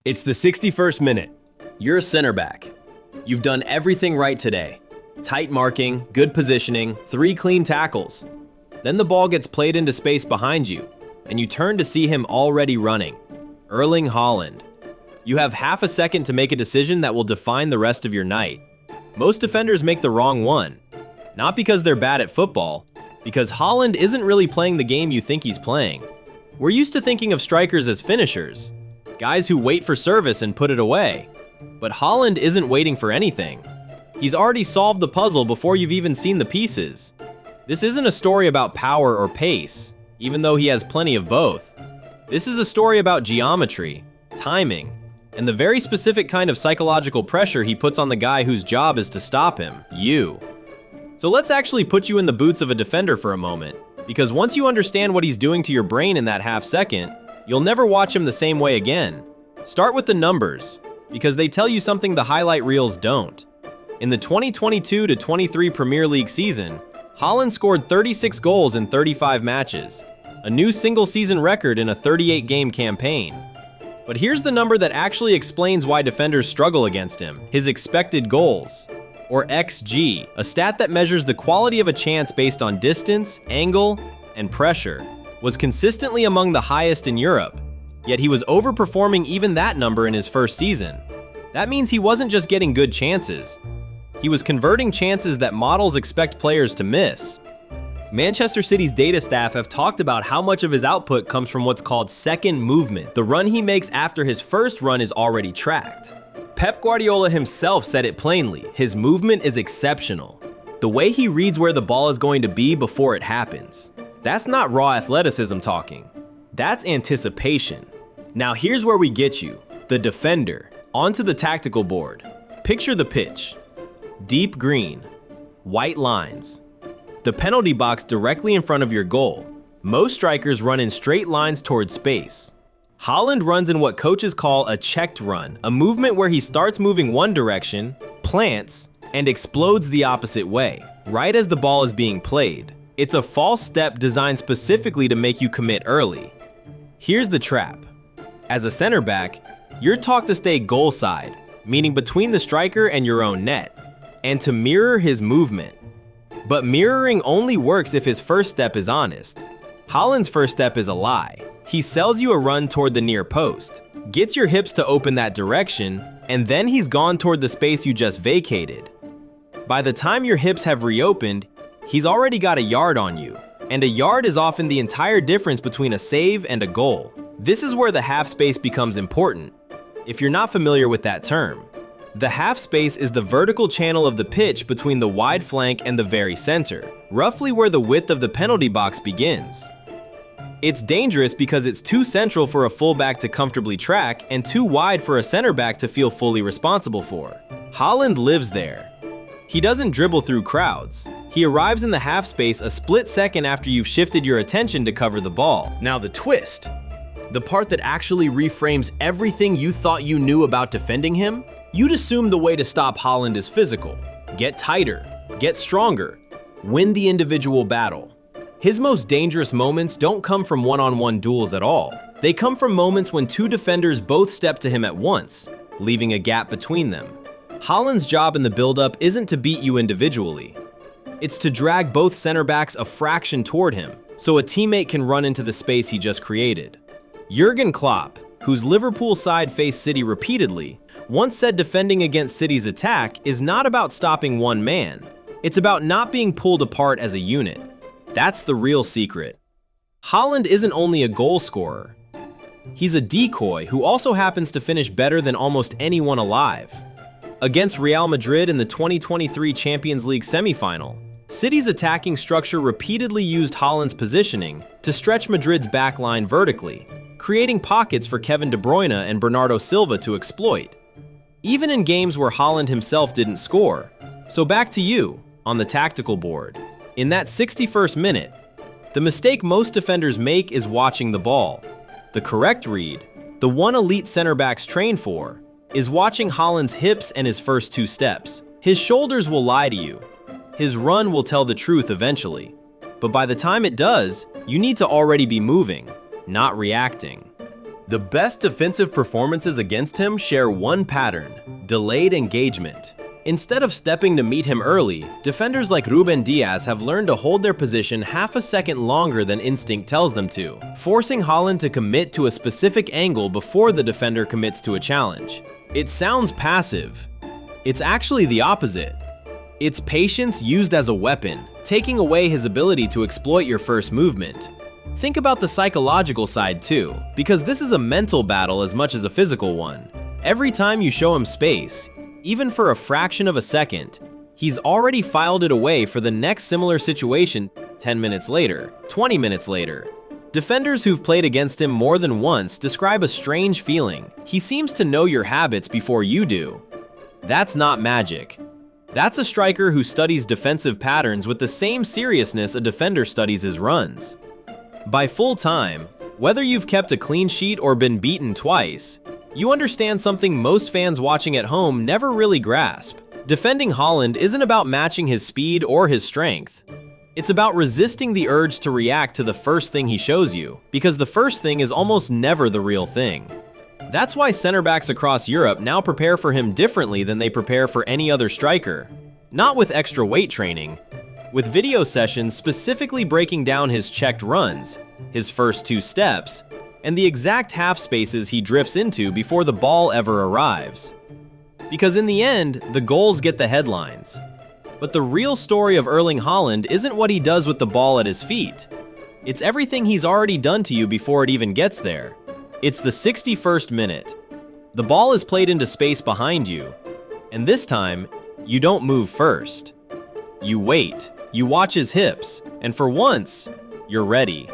It's the 61st minute. You're a center back. You've done everything right today. Tight marking, good positioning, 3 clean tackles. Then the ball gets played into space behind you, and you turn to see him already running. Erling Haaland. You have half a second to make a decision that will define the rest of your night. Most defenders make the wrong one. Not because they're bad at football, because Haaland isn't really playing the game you think he's playing. We're used to thinking of strikers as finishers, guys who wait for service and put it away. But Haaland isn't waiting for anything. He's already solved the puzzle before you've even seen the pieces. This isn't a story about power or pace, even though he has plenty of both. This is a story about geometry, timing, and the very specific kind of psychological pressure he puts on the guy whose job is to stop him, you. So let's actually put you in the boots of a defender for a moment, because once you understand what he's doing to your brain in that half second, you'll never watch him the same way again. Start with the numbers, because they tell you something the highlight reels don't. In the 2022-23 Premier League season, Haaland scored 36 goals in 35 matches, a new single-season record in a 38-game campaign. But here's the number that actually explains why defenders struggle against him: his expected goals, or XG, a stat that measures the quality of a chance based on distance, angle, and pressure, was consistently among the highest in Europe, yet he was overperforming even that number in his first season. That means he wasn't just getting good chances. He was converting chances that models expect players to miss. Manchester City's data staff have talked about how much of his output comes from what's called second movement. The run he makes after his first run is already tracked. Pep Guardiola himself said it plainly: his movement is exceptional. The way he reads where the ball is going to be before it happens. That's not raw athleticism talking. That's anticipation. Now here's where we get you, the defender, onto the tactical board. Picture the pitch. Deep green, white lines. The penalty box directly in front of your goal. Most strikers run in straight lines towards space. Haaland runs in what coaches call a checked run, a movement where he starts moving one direction, plants, and explodes the opposite way, right as the ball is being played. It's a false step designed specifically to make you commit early. Here's the trap. As a center back, you're taught to stay goal side, meaning between the striker and your own net, and to mirror his movement. But mirroring only works if his first step is honest. Haaland's first step is a lie. He sells you a run toward the near post, gets your hips to open that direction, and then he's gone toward the space you just vacated. By the time your hips have reopened, he's already got a yard on you, and a yard is often the entire difference between a save and a goal. This is where the half space becomes important, if you're not familiar with that term. The half space is the vertical channel of the pitch between the wide flank and the very center, roughly where the width of the penalty box begins. It's dangerous because it's too central for a fullback to comfortably track and too wide for a center back to feel fully responsible for. Haaland lives there. He doesn't dribble through crowds. He arrives in the half space a split second after you've shifted your attention to cover the ball. Now the twist, the part that actually reframes everything you thought you knew about defending him. You'd assume the way to stop Haaland is physical. Get tighter, get stronger, win the individual battle. His most dangerous moments don't come from one-on-one duels at all. They come from moments when two defenders both step to him at once, leaving a gap between them. Haaland's job in the build-up isn't to beat you individually. It's to drag both center backs a fraction toward him, so a teammate can run into the space he just created. Jurgen Klopp, whose Liverpool side faced City repeatedly, once said defending against City's attack is not about stopping one man. It's about not being pulled apart as a unit. That's the real secret. Haaland isn't only a goal scorer. He's a decoy who also happens to finish better than almost anyone alive. Against Real Madrid in the 2023 Champions League semifinal, City's attacking structure repeatedly used Haaland's positioning to stretch Madrid's backline vertically, creating pockets for Kevin De Bruyne and Bernardo Silva to exploit. Even in games where Haaland himself didn't score. So back to you, on the tactical board. In that 61st minute, the mistake most defenders make is watching the ball. The correct read, the one elite center backs train for, is watching Haaland's hips and his first two steps. His shoulders will lie to you. His run will tell the truth eventually. But by the time it does, you need to already be moving, not reacting. The best defensive performances against him share one pattern: delayed engagement. Instead of stepping to meet him early, defenders like Ruben Dias have learned to hold their position half a second longer than instinct tells them to, forcing Haaland to commit to a specific angle before the defender commits to a challenge. It sounds passive. It's actually the opposite. It's patience used as a weapon, taking away his ability to exploit your first movement. Think about the psychological side too, because this is a mental battle as much as a physical one. Every time you show him space, even for a fraction of a second, he's already filed it away for the next similar situation 10 minutes later, 20 minutes later. Defenders who've played against him more than once describe a strange feeling. He seems to know your habits before you do. That's not magic. That's a striker who studies defensive patterns with the same seriousness a defender studies his runs. By full time, whether you've kept a clean sheet or been beaten twice, you understand something most fans watching at home never really grasp. Defending Haaland isn't about matching his speed or his strength. It's about resisting the urge to react to the first thing he shows you, because the first thing is almost never the real thing. That's why center backs across Europe now prepare for him differently than they prepare for any other striker. Not with extra weight training, with video sessions specifically breaking down his checked runs, his first two steps, and the exact half spaces he drifts into before the ball ever arrives. Because in the end, the goals get the headlines. But the real story of Erling Haaland isn't what he does with the ball at his feet. It's everything he's already done to you before it even gets there. It's the 61st minute. The ball is played into space behind you, and this time, you don't move first. You wait, you watch his hips, and for once, you're ready.